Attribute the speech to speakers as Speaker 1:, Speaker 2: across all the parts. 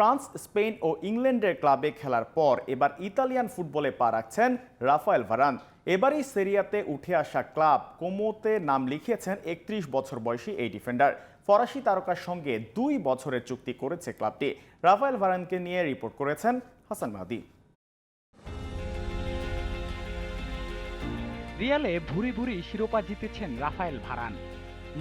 Speaker 1: France, Spain ও ইংল্যান্ডের ক্লাবে খেলার পর এবার ইতালিয়ান ফুটবলে পা রাখছেন রাফায়েল ভারান। এবারই সেরিয়াতে উঠে আসা ক্লাব কোমোতে নাম লিখিয়েছেন ৩১ বছর বয়সী এই ডিফেন্ডার। ফরাসি তারকার সঙ্গে ২ বছরের চুক্তি করেছে ক্লাবটি। রাফায়েল ভারানকে নিয়ে রিপোর্ট করেছেন হাসান মাহদি।
Speaker 2: রিয়ালে ভুরি ভুরি শিরোপা জিতেছেন রাফায়েল ভারান।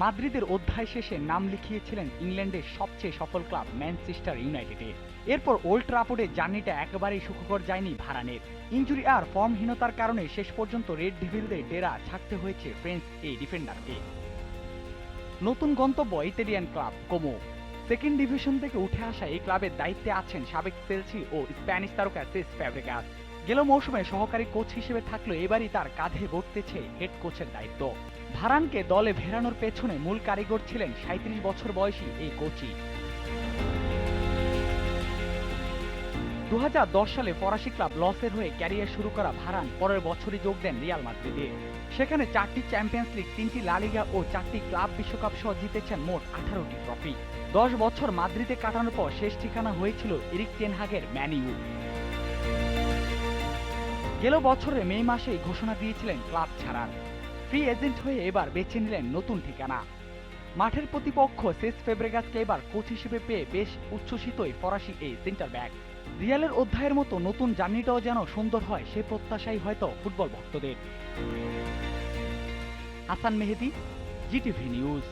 Speaker 2: মাদ্রিদের অধ্যায় শেষে নাম লিখিয়েছিলেন ইংল্যান্ডের সবচেয়ে সফল ক্লাব ম্যানচেস্টার ইউনাইটেডে। এরপর ওল্ড ট্রাফোর্ডের জার্নিটা একেবারেই সুখকর যায়নি ভারানের। ইনজুরি আর ফর্মহীনতার কারণে শেষ পর্যন্ত রেড ডেভিলদের ডেরা ছাড়তে হয়েছে ফ্রেঞ্চ এই ডিফেন্ডারকে। নতুন গন্তব্য Italian club Como. Second division থেকে উঠে আসা এই ক্লাবের দায়িত্বে আছেন সাবেক চেলসি ও স্প্যানিশ তারকা সেস ফ্যাব্রিগাস। গেল মৌসুমে সহকারী কোচ হিসেবে থাকলেও এবারই তার কাঁধে বর্তেছে হেড কোচের দায়িত্ব। ভারানকে দলে ফেরানোর পেছনে মূল কারিগর ছিলেন ৩৭ বছর বয়সী এই কোচই। ২০১০ সালে ফরাসি ক্লাব লসের হয়ে ক্যারিয়ার শুরু করা ভারান পরের বছরই যোগ দেন রিয়াল মাদ্রিদে। সেখানে ৪টি চ্যাম্পিয়ন্স লিগ, ৩টি লা লিগা ও ৪টি ক্লাব বিশ্বকাপ সহ জিতেছেন মোট ১৮টি ট্রফি। ১০ বছর মাদ্রিদে কাটানোর পর শেষ ঠিকানা হয়েছিল এরিক টেন হাগের ম্যান ইউ। গেল বছরের মে মাসেই ঘোষণা দিয়েছিলেন ক্লাব ছাড়ার। ফ্রি এজেন্ট হয়ে এবার বেছে নিলেন নতুন ঠিকানা। মাঠের প্রতিপক্ষ সেস ফ্যাব্রিগাসকে এবার কোচ হিসেবে পেয়ে বেশ উচ্ছ্বসিতই ফরাসি এই সেন্টার ব্যাক। রিয়ালের অধ্যায়ের মতো নতুন জার্নিটাও যেন সুন্দর হয় সে প্রত্যাশাই হয়তো ফুটবল ভক্তদের। হাসান মেহেদী, জিটিভি নিউজ।